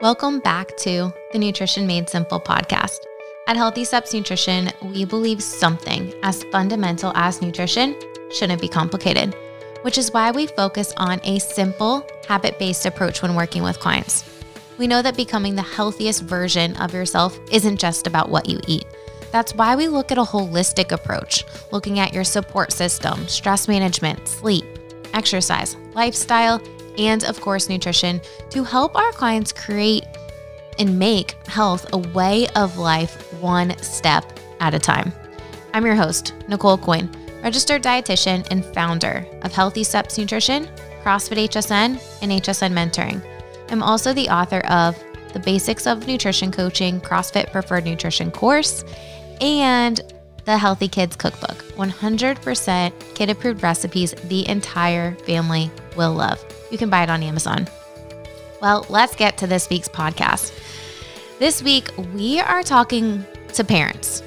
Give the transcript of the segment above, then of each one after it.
Welcome back to the Nutrition Made Simple podcast. At Healthy Steps Nutrition, we believe something as fundamental as nutrition shouldn't be complicated, which is why we focus on a simple, habit-based approach when working with clients. We know that becoming the healthiest version of yourself isn't just about what you eat. That's why we look at a holistic approach, looking at your support system, stress management, sleep, exercise, lifestyle, and of course, nutrition to help our clients create and make health a way of life one step at a time. I'm your host, Nicole Aucoin, registered dietitian and founder of Healthy Steps Nutrition, CrossFit HSN, and HSN Mentoring. I'm also the author of The Basics of Nutrition Coaching, CrossFit Preferred Nutrition course, and the Healthy Kids Cookbook, 100% kid-approved recipes the entire family will love. You can buy it on Amazon. Well, let's get to this week's podcast. This week, we are talking to parents.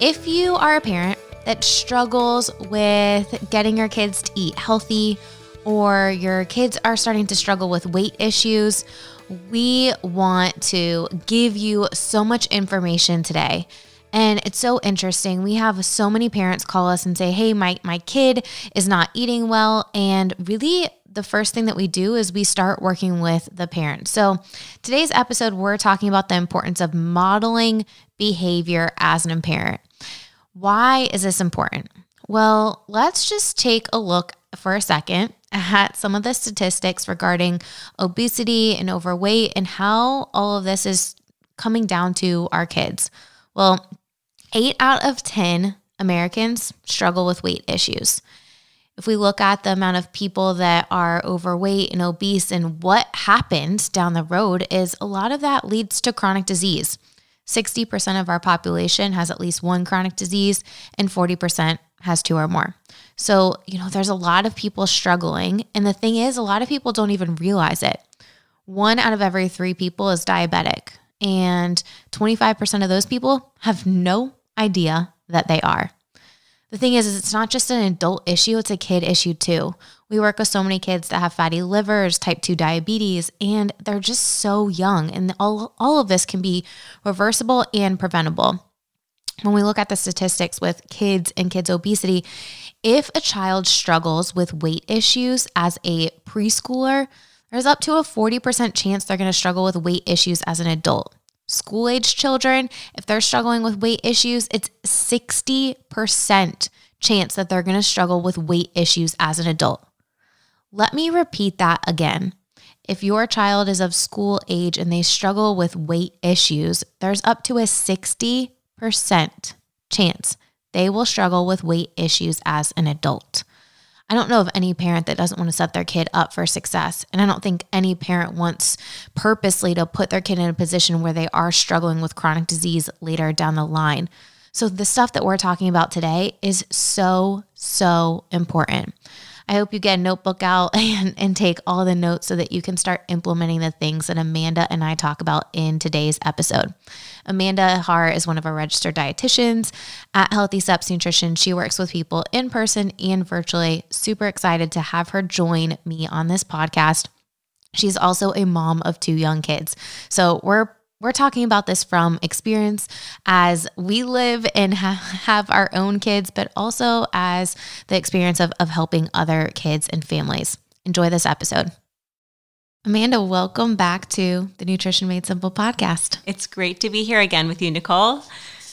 If you are a parent that struggles with getting your kids to eat healthy, or your kids are starting to struggle with weight issues, we want to give you so much information today. And it's so interesting. We have so many parents call us and say, hey, my kid is not eating well. And really, the first thing that we do is we start working with the parent. So today's episode, we're talking about the importance of modeling behavior as an parent. Why is this important? Well, let's just take a look for a second at some of the statistics regarding obesity and overweight and how all of this is coming down to our kids. Well, 8 out of 10 Americans struggle with weight issues. If we look at the amount of people that are overweight and obese and what happens down the road is a lot of that leads to chronic disease. 60% of our population has at least one chronic disease and 40% has 2 or more. So, there's a lot of people struggling. And the thing is, a lot of people don't even realize it. 1 out of every 3 people is diabetic. And 25% of those people have no idea that they are. The thing is it's not just an adult issue, it's a kid issue too. We work with so many kids that have fatty livers, type 2 diabetes, and they're just so young. And all of this can be reversible and preventable. When we look at the statistics with kids and kids' obesity, if a child struggles with weight issues as a preschooler, there's up to a 40% chance they're going to struggle with weight issues as an adult. School-age children, if they're struggling with weight issues, it's 60% chance that they're going to struggle with weight issues as an adult. Let me repeat that again. If your child is of school age and they struggle with weight issues, there's up to a 60% chance they will struggle with weight issues as an adult. I don't know of any parent that doesn't want to set their kid up for success. And I don't think any parent wants purposely to put their kid in a position where they are struggling with chronic disease later down the line. So the stuff that we're talking about today is so, so important. I hope you get a notebook out and take all the notes so that you can start implementing the things that Amanda and I talk about in today's episode. Amanda Haar is one of our registered dietitians at Healthy Steps Nutrition. She works with people in person and virtually. Super excited to have her join me on this podcast. She's also a mom of 2 young kids. So we're talking about this from experience as we live and have our own kids, but also as the experience of helping other kids and families. Enjoy this episode. Amanda, welcome back to the Nutrition Made Simple podcast. It's great to be here again with you, Nicole.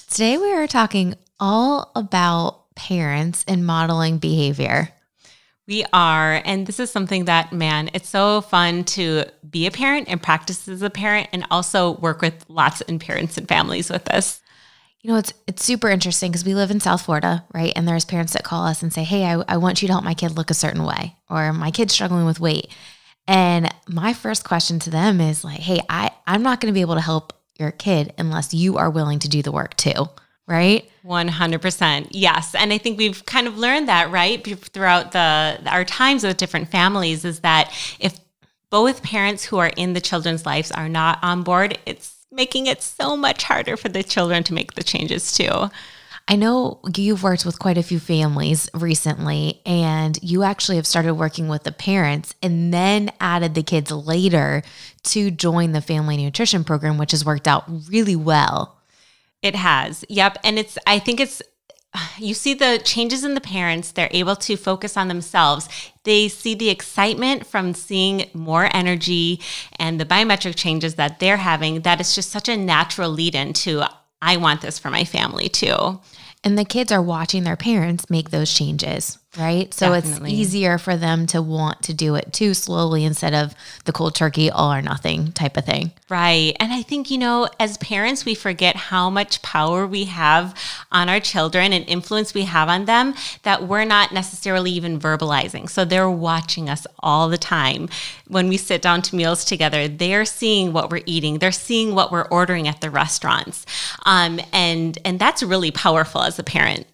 Today we are talking all about parents and modeling behavior. We are, and this is something that, it's so fun to be a parent and practice as a parent and also work with lots of parents and families with this. It's super interesting because we live in South Florida, right? And there's parents that call us and say, hey, I want you to help my kid look a certain way, or my kid's struggling with weight. And my first question to them is like, hey, I'm not going to be able to help your kid unless you are willing to do the work too. Right? 100%. Yes. And I think we've kind of learned that, right, throughout our times with different families, is that if both parents who are in the children's lives are not on board, it's making it so much harder for the children to make the changes too. I know you've worked with quite a few families recently, and you actually have started working with the parents and then added the kids later to join the family nutrition program, which has worked out really well. It has. Yep. And I think you see the changes in the parents. They're able to focus on themselves. They see the excitement from seeing more energy and the biometric changes that they're having. That is just such a natural lead into, I want this for my family too. And the kids are watching their parents make those changes, right? So Definitely. It's easier for them to want to do it too slowly instead of the cold turkey, all or nothing type of thing. Right. And I think, as parents, we forget how much power we have on our children and influence we have on them that we're not necessarily even verbalizing. So they're watching us all the time. When we sit down to meals together, they're seeing what we're eating. They're seeing what we're ordering at the restaurants. And that's really powerful as a parent.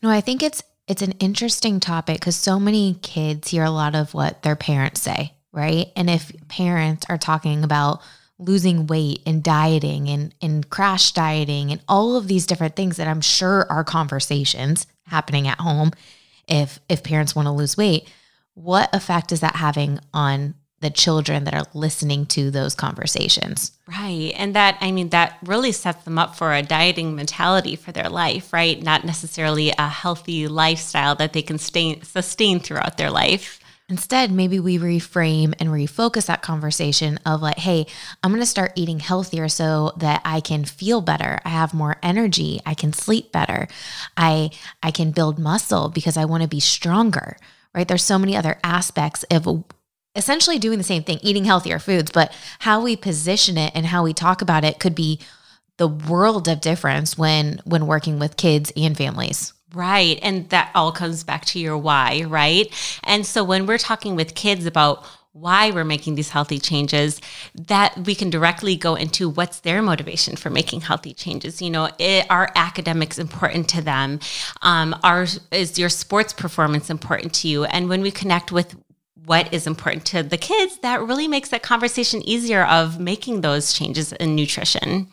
I think it's an interesting topic because so many kids hear a lot of what their parents say, right? And if parents are talking about losing weight and dieting and crash dieting and all of these different things that I'm sure are conversations happening at home, if parents want to lose weight, what effect is that having on the children that are listening to those conversations? Right. And that really sets them up for a dieting mentality for their life, right? Not necessarily a healthy lifestyle that they can sustain throughout their life. Instead, maybe we reframe and refocus that conversation of like, hey, I'm going to start eating healthier so that I can feel better. I have more energy. I can sleep better. I can build muscle because I want to be stronger, right? There's so many other aspects of essentially doing the same thing, eating healthier foods, but how we position it and how we talk about it could be the world of difference when working with kids and families. Right. And that all comes back to your why, right? And so when we're talking with kids about why we're making these healthy changes, that we can directly go into what's their motivation for making healthy changes. Are academics important to them? Is your sports performance important to you? And when we connect with what is important to the kids, that really makes that conversation easier of making those changes in nutrition.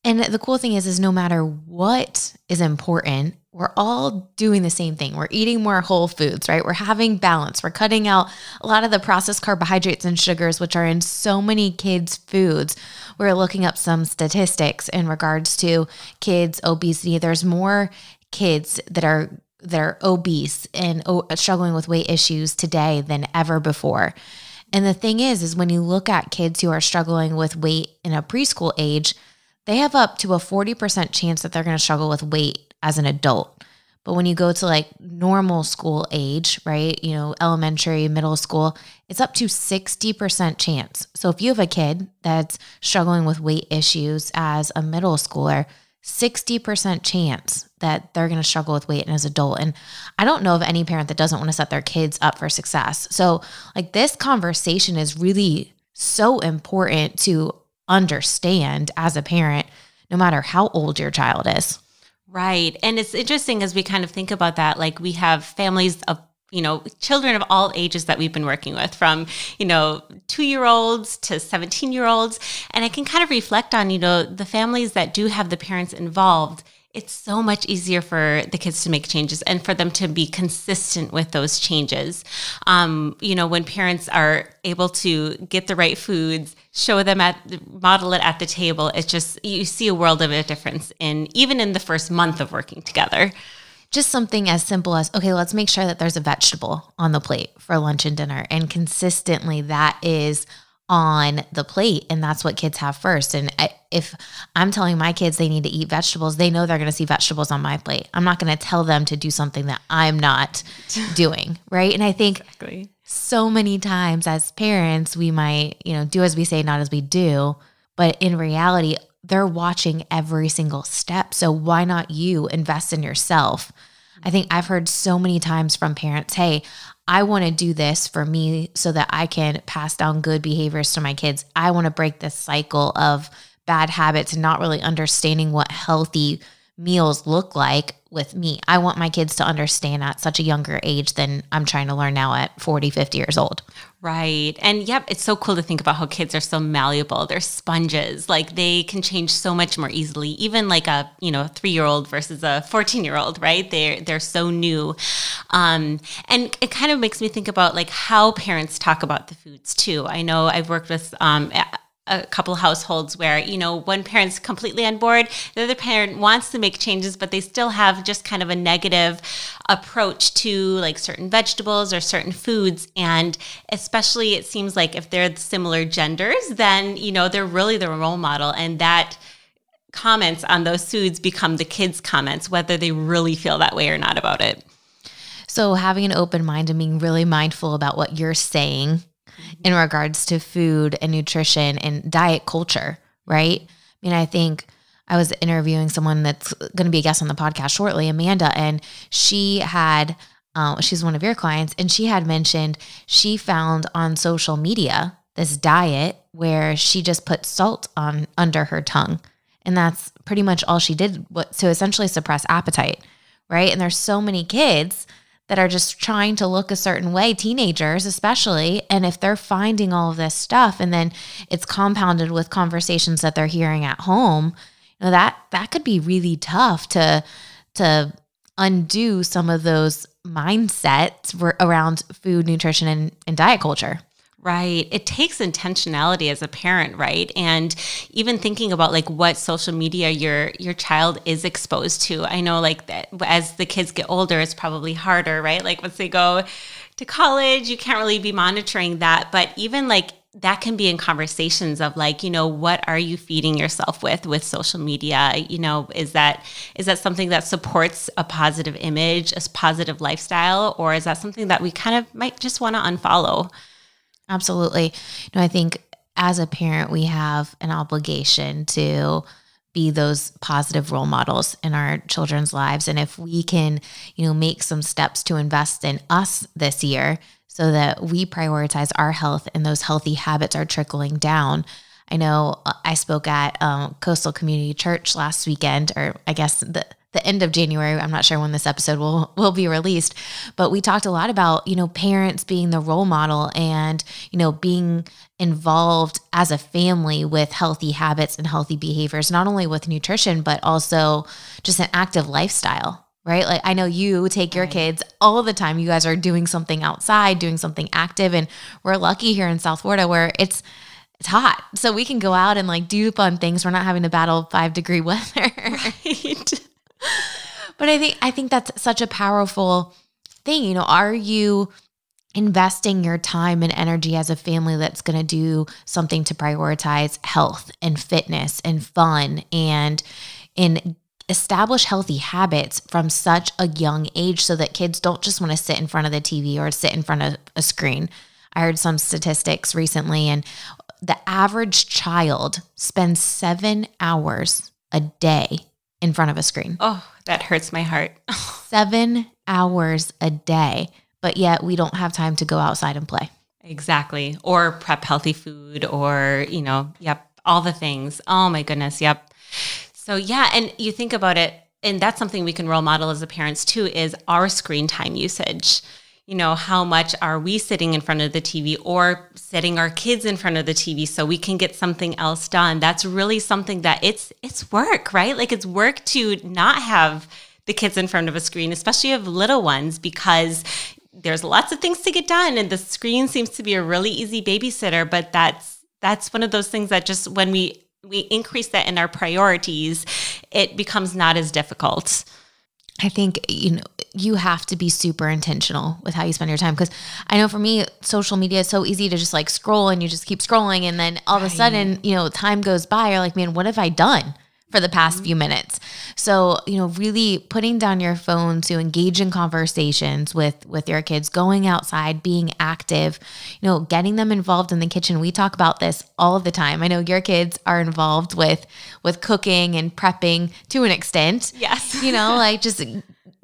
And the cool thing is no matter what is important, we're all doing the same thing. We're eating more whole foods, right? We're having balance. We're cutting out a lot of the processed carbohydrates and sugars, which are in so many kids' foods. We're looking up some statistics in regards to kids' obesity. There's more kids that are obese and struggling with weight issues today than ever before. And the thing is when you look at kids who are struggling with weight in a preschool age, they have up to a 40% chance that they're going to struggle with weight as an adult. But when you go to like normal school age, right, elementary, middle school, it's up to 60% chance. So if you have a kid that's struggling with weight issues as a middle schooler, 60% chance that they're going to struggle with weight as an adult. And I don't know of any parent that doesn't want to set their kids up for success. So like this conversation is really so important to understand as a parent, no matter how old your child is. Right. And it's interesting as we kind of think about that, like we have families of children of all ages that we've been working with from, 2-year-olds to 17-year-olds. And I can kind of reflect on, the families that do have the parents involved. It's so much easier for the kids to make changes and for them to be consistent with those changes. When parents are able to get the right foods, model it at the table, it's just, you see a world of a difference even in the first month of working together. Just something as simple as, okay, let's make sure that there's a vegetable on the plate for lunch and dinner. And consistently that is on the plate. And that's what kids have first. And if I'm telling my kids they need to eat vegetables, they know they're going to see vegetables on my plate. I'm not going to tell them to do something that I'm not doing. Right. And I think so many times as parents, we might, do as we say, not as we do. But in reality, they're watching every single step. So why not you invest in yourself? I think I've heard so many times from parents, hey, I want to do this for me so that I can pass down good behaviors to my kids. I want to break this cycle of bad habits and not really understanding what healthy meals look like with me. I want my kids to understand at such a younger age than I'm trying to learn now at 40, 50 years old. Right. And yep, it's so cool to think about how kids are so malleable. They're sponges. Like they can change so much more easily, even like a, 3-year-old versus a 14-year-old, right? They're so new. And it kind of makes me think about like how parents talk about the foods too. I know I've worked with, a couple households where, one parent's completely on board, the other parent wants to make changes, but they still have just kind of a negative approach to like certain vegetables or certain foods. And especially it seems like if they're similar genders, then, they're really the role model, and that comments on those foods become the kids' comments, whether they really feel that way or not about it. So having an open mind and being really mindful about what you're saying in regards to food and nutrition and diet culture, right? I mean, I think I was interviewing someone that's going to be a guest on the podcast shortly, Amanda, and she had, she's one of your clients, and she had mentioned she found on social media this diet where she just put salt on under her tongue. And that's pretty much all she did to essentially suppress appetite, right? And there's so many kids that are just trying to look a certain way, teenagers especially. And if they're finding all of this stuff and then it's compounded with conversations that they're hearing at home, that could be really tough to undo some of those mindsets around food, nutrition, and diet culture. Right. It takes intentionality as a parent, right? And even thinking about like what social media your child is exposed to. I know like that as the kids get older, it's probably harder, right? Like once they go to college, you can't really be monitoring that. But even like that can be in conversations of like, what are you feeding yourself with social media? Is that something that supports a positive image, a positive lifestyle, or is that something that we kind of might just want to unfollow? Absolutely. I think as a parent, we have an obligation to be those positive role models in our children's lives. And if we can, make some steps to invest in us this year so that we prioritize our health and those healthy habits are trickling down. I know I spoke at Coastal Community Church last weekend, or I guess the end of January. I'm not sure when this episode will be released, but we talked a lot about, parents being the role model and, being involved as a family with healthy habits and healthy behaviors, not only with nutrition, but also just an active lifestyle, right? Like I know you take your kids all the time. You guys are doing something outside, doing something active. And we're lucky here in South Florida where it's hot. So we can go out and like do fun things. We're not having to battle 5-degree weather. Right. But I think that's such a powerful thing. Are you investing your time and energy as a family that's going to do something to prioritize health and fitness and fun and establish healthy habits from such a young age so that kids don't just want to sit in front of the TV or sit in front of a screen? I heard some statistics recently, and the average child spends 7 hours a day in front of a screen. Oh, that hurts my heart. 7 hours a day, but yet we don't have time to go outside and play. Exactly. Or prep healthy food or, all the things. Oh my goodness. Yep. So yeah. And you think about it, and that's something we can role model as a parents too, is our screen time usage. How much are we sitting in front of the TV or setting our kids in front of the TV so we can get something else done? That's really something that it's work, right? Like it's work to not have the kids in front of a screen, especially of little ones, because there's lots of things to get done. And the screen seems to be a really easy babysitter, but that's one of those things that just when we increase that in our priorities, it becomes not as difficult. I think, you have to be super intentional with how you spend your time. Because I know for me, social media is so easy to just like scroll and you just keep scrolling. And then all of a sudden, time goes by. You're like, man, what have I done for the past few minutes? So, really putting down your phone to engage in conversations with your kids, going outside, being active, getting them involved in the kitchen. We talk about this all of the time. I know your kids are involved with cooking and prepping to an extent. Yes. Like just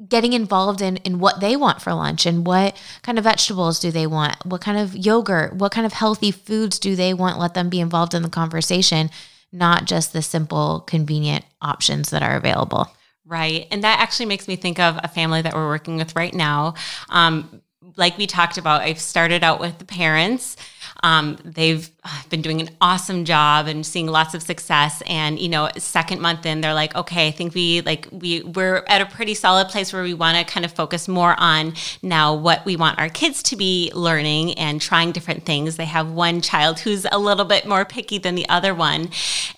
getting involved in what they want for lunch and what kind of vegetables do they want, what kind of yogurt, what kind of healthy foods do they want. Let them be involved in the conversation, not just the simple, convenient options that are available. Right. And that actually makes me think of a family that we're working with right now. Like we talked about, I've started out with the parents. They've been doing an awesome job and seeing lots of success. And, second month in, they're like, okay, I think we're at a pretty solid place where we want to kind of focus more on now what we want our kids to be learning and trying different things. They have one child who's a little bit more picky than the other one.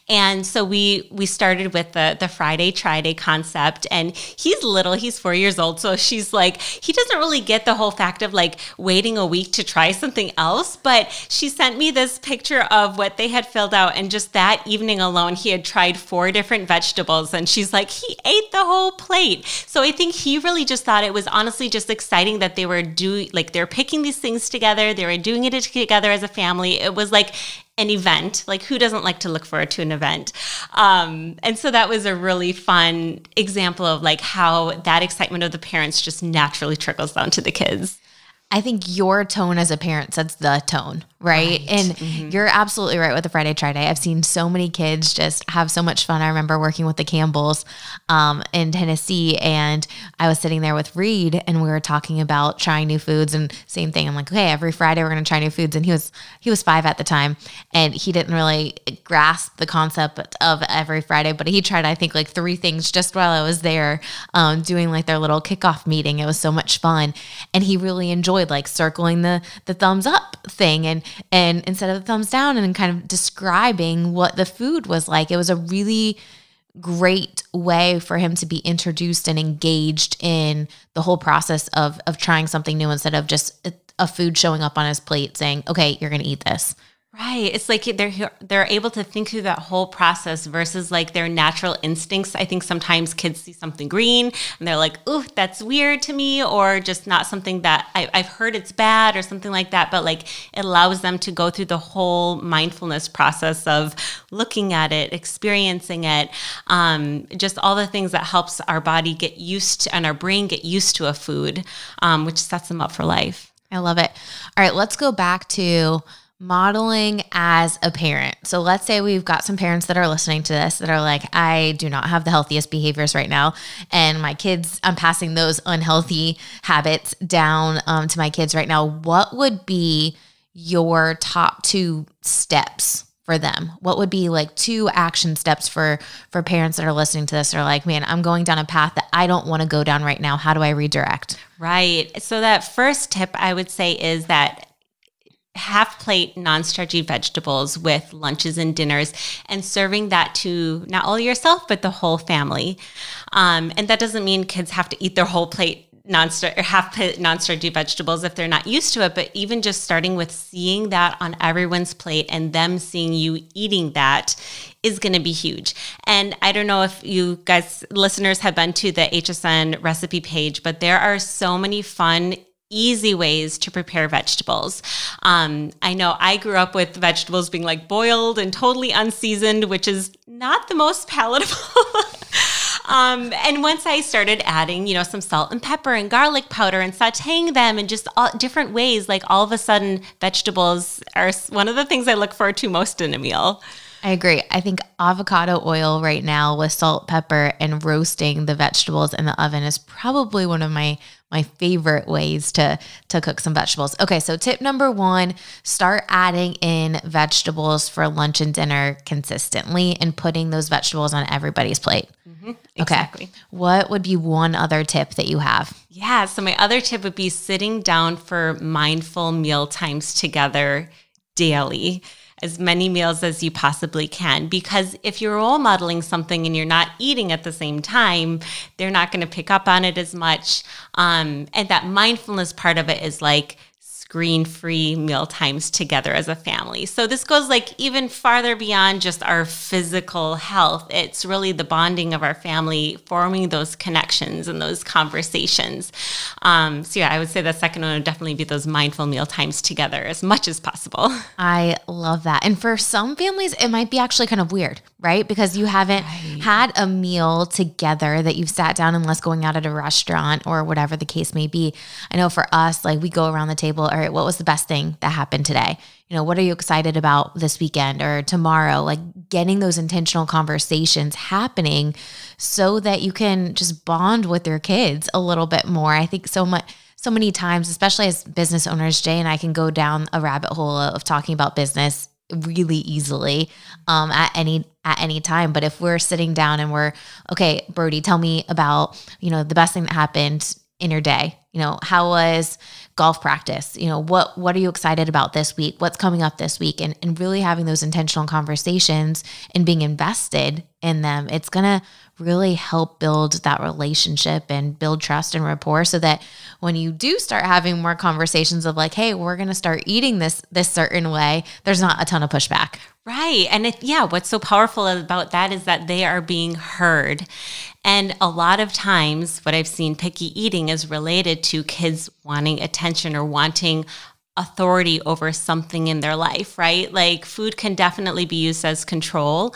And so we started with the Friday Try-Day concept, and he's little, he's 4 years old. So she's like, he doesn't really get the whole fact of like waiting a week to try something else. But she sent me this picture of what they had filled out. And just that evening alone, he had tried 4 different vegetables. And she's like, he ate the whole plate. So I think he really just thought it was honestly just exciting that they were they're picking these things together. They were doing it together as a family. It was like an event. Like, who doesn't like to look forward to an event? And so that was a really fun example of like how that excitement of the parents just naturally trickles down to the kids. I think your tone as a parent sets the tone, right? And you're absolutely right with the Friday Try-Day. I've seen so many kids just have so much fun. I remember working with the Campbells in Tennessee, and I was sitting there with Reed, and we were talking about trying new foods, and same thing. I'm like, okay, every Friday we're going to try new foods. And he was 5 at the time, and he didn't really grasp the concept of every Friday, but he tried, I think, like 3 things just while I was there doing like their little kickoff meeting. It was so much fun, and he really enjoyed like circling the thumbs up thing and instead of the thumbs down, and kind of describing what the food was like. It was a really great way for him to be introduced and engaged in the whole process of trying something new, instead of just a food showing up on his plate saying, okay, you're going to eat this. Right. It's like they're able to think through that whole process versus like their natural instincts. I think sometimes kids see something green and they're like, ooh, that's weird to me, or just not something that I've heard it's bad or something like that. But like it allows them to go through the whole mindfulness process of looking at it, experiencing it, just all the things that helps our body get used to and our brain get used to a food, which sets them up for life. I love it. All right, let's go back to modeling as a parent. So let's say we've got some parents that are listening to this that are like, I do not have the healthiest behaviors right now. And my kids, I'm passing those unhealthy habits down to my kids right now. What would be your top 2 steps for them? What would be like 2 action steps for parents that are listening to this? They're like, man, I'm going down a path that I don't want to go down right now. How do I redirect? Right. So that first tip I would say is that half plate non-starchy vegetables with lunches and dinners, and serving that to not only yourself, but the whole family. And that doesn't mean kids have to eat their whole plate half plate non-starchy vegetables if they're not used to it, but even just starting with seeing that on everyone's plate and them seeing you eating that is going to be huge. And I don't know if you guys, listeners, have been to the HSN recipe page, but there are so many fun, easy ways to prepare vegetables. I know I grew up with vegetables being like boiled and totally unseasoned, which is not the most palatable. And once I started adding, some salt and pepper and garlic powder and sauteing them and just all different ways, like all of a sudden vegetables are one of the things I look forward to most in a meal. I agree. I think avocado oil right now with salt, pepper, and roasting the vegetables in the oven is probably one of my favorite ways to cook some vegetables. Okay, so tip number 1, start adding in vegetables for lunch and dinner consistently and putting those vegetables on everybody's plate. Exactly. Okay. What would be one other tip that you have? Yeah, so my other tip would be sitting down for mindful meal times together daily. As many meals as you possibly can, because if you're role modeling something and you're not eating at the same time, they're not going to pick up on it as much. And that mindfulness part of it is like screen-free meal times together as a family. So this goes like even farther beyond just our physical health. It's really the bonding of our family, forming those connections and those conversations. So yeah, I would say the second one would definitely be those mindful meal times together as much as possible. I love that. And for some families, it might be actually kind of weird, right? Because you haven't had a meal together that you've sat down, unless going out at a restaurant or whatever the case may be. I know for us, like we go around the table, all right, what was the best thing that happened today? You know, what are you excited about this weekend or tomorrow? Like getting those intentional conversations happening so that you can just bond with your kids a little bit more. I think so many times, especially as business owners, Jay and I can go down a rabbit hole of talking about business really easily at any time. But if we're sitting down and we're, okay, Brody, tell me about, you know, the best thing that happened in your day. You know, how was golf practice? You know, what are you excited about this week? What's coming up this week? And really having those intentional conversations and being invested in them, it's going to really help build that relationship and build trust and rapport, so that when you do start having more conversations of like, hey, we're going to start eating this certain way, there's not a ton of pushback. Right. And what's so powerful about that is that they are being heard. And a lot of times what I've seen picky eating is related to kids wanting attention or wanting authority over something in their life, right? Like food can definitely be used as control.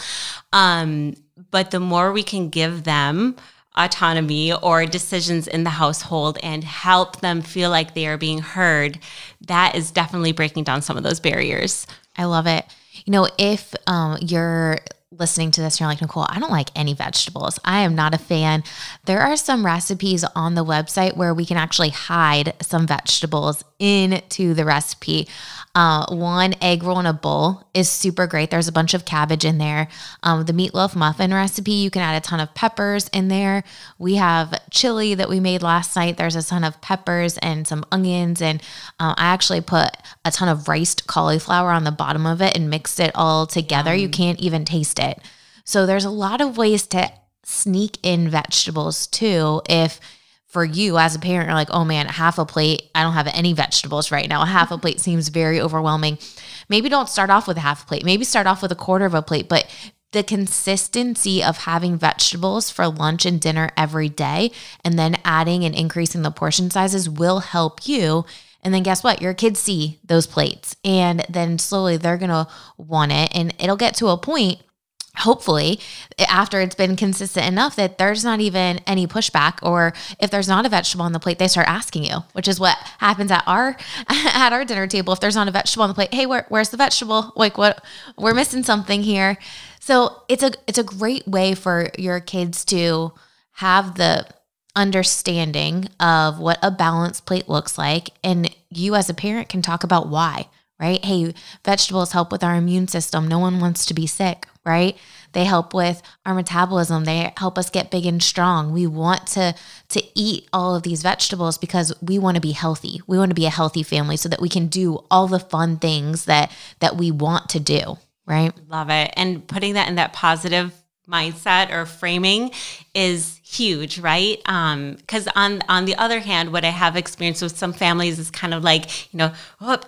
But the more we can give them autonomy or decisions in the household and help them feel like they are being heard, that is definitely breaking down some of those barriers. I love it. You know, if you're listening to this and you're like, Nicole, I don't like any vegetables, I am not a fan, there are some recipes on the website where we can actually hide some vegetables into the recipe. One egg roll in a bowl is super great. There's a bunch of cabbage in there. The meatloaf muffin recipe, you can add a ton of peppers in there. We have chili that we made last night. There's a ton of peppers and some onions. And I actually put a ton of riced cauliflower on the bottom of it and mixed it all together. You can't even taste it. So there's a lot of ways to sneak in vegetables too. If for you as a parent, you're like, oh man, half a plate, I don't have any vegetables right now. Half a plate seems very overwhelming. Maybe don't start off with a half a plate. Maybe start off with a quarter of a plate, but the consistency of having vegetables for lunch and dinner every day, and then adding and increasing the portion sizes will help you. And then guess what? Your kids see those plates, and then slowly they're going to want it. And it'll get to a point, hopefully, after it's been consistent enough that there's not even any pushback, or if there's not a vegetable on the plate, they start asking you, which is what happens at our dinner table. If there's not a vegetable on the plate, hey, where's the vegetable? Like, what? We're missing something here. So it's a great way for your kids to have the understanding of what a balanced plate looks like, and you as a parent can talk about why. Right? Hey, vegetables help with our immune system. No one wants to be sick, right? They help with our metabolism. They help us get big and strong. We want to eat all of these vegetables because we want to be healthy. We want to be a healthy family so that we can do all the fun things that we want to do, right? Love it. And putting that in that positive mindset or framing is huge, right? Because on the other hand, what I have experienced with some families is kind of like,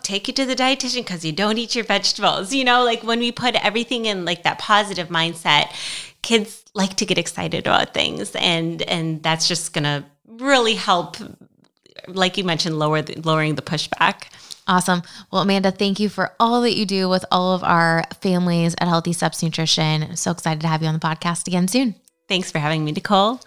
take you to the dietitian because you don't eat your vegetables. Like when we put everything in like that positive mindset, kids like to get excited about things, and that's just gonna really help, like you mentioned, lowering the pushback. Awesome. Well, Amanda, thank you for all that you do with all of our families at Healthy Steps Nutrition. I'm so excited to have you on the podcast again soon. Thanks for having me, Nicole.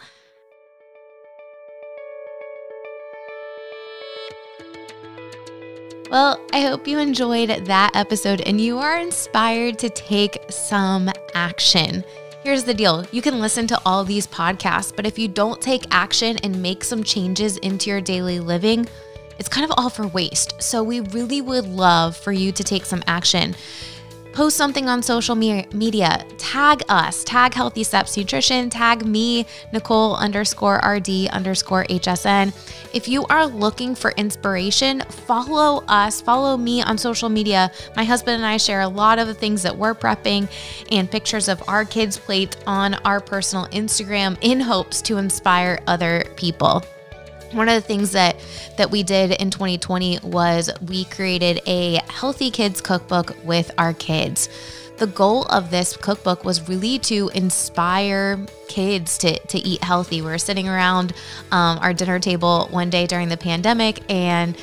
Well, I hope you enjoyed that episode and you are inspired to take some action. Here's the deal. You can listen to all these podcasts, but if you don't take action and make some changes into your daily living, it's kind of all for waste. So we really would love for you to take some action. Post something on social media, tag us, tag Healthy Steps Nutrition, tag me, Nicole_RD_HSN. If you are looking for inspiration, follow us, follow me on social media. My husband and I share a lot of the things that we're prepping and pictures of our kids' plate on our personal Instagram in hopes to inspire other people. One of the things that we did in 2020 was we created a healthy kids cookbook with our kids. The goal of this cookbook was really to inspire kids to eat healthy. We were sitting around our dinner table one day during the pandemic and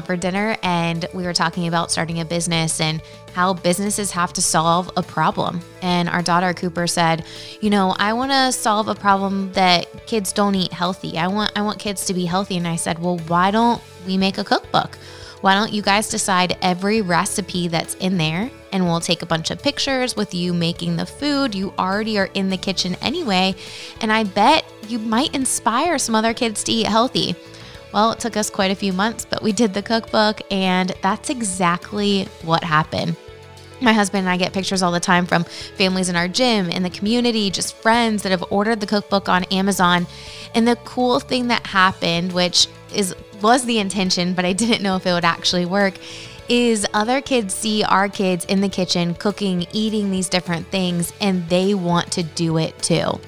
for dinner, and we were talking about starting a business and how businesses have to solve a problem. And our daughter Cooper said, I want to solve a problem that kids don't eat healthy. I want kids to be healthy. And I said, well, why don't we make a cookbook? Why don't you guys decide every recipe that's in there, and we'll take a bunch of pictures with you making the food. You already are in the kitchen anyway, and I bet you might inspire some other kids to eat healthy. Well, it took us quite a few months, but we did the cookbook, and that's exactly what happened. My husband and I get pictures all the time from families in our gym, in the community, just friends that have ordered the cookbook on Amazon. And the cool thing that happened, which was the intention, but I didn't know if it would actually work, is other kids see our kids in the kitchen cooking, eating these different things, and they want to do it too.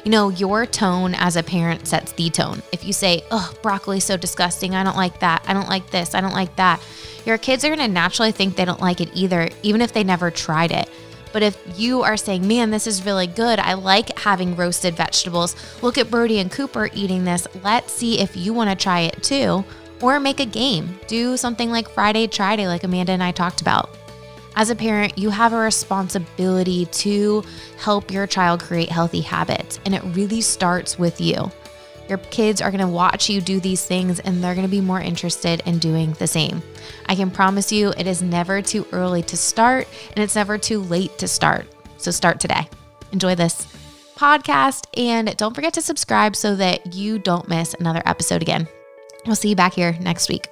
Your tone as a parent sets the tone. If you say, oh, broccoli's so disgusting, I don't like that, I don't like this, I don't like that, your kids are going to naturally think they don't like it either, even if they never tried it. But if you are saying, man, this is really good, I like having roasted vegetables, look at Brody and Cooper eating this, let's see if you want to try it too, or make a game. Do something like Friday Try Day, like Amanda and I talked about. As a parent, you have a responsibility to help your child create healthy habits, and it really starts with you. Your kids are going to watch you do these things, and they're going to be more interested in doing the same. I can promise you it is never too early to start, and it's never too late to start. So start today. Enjoy this podcast, and don't forget to subscribe so that you don't miss another episode again. We'll see you back here next week.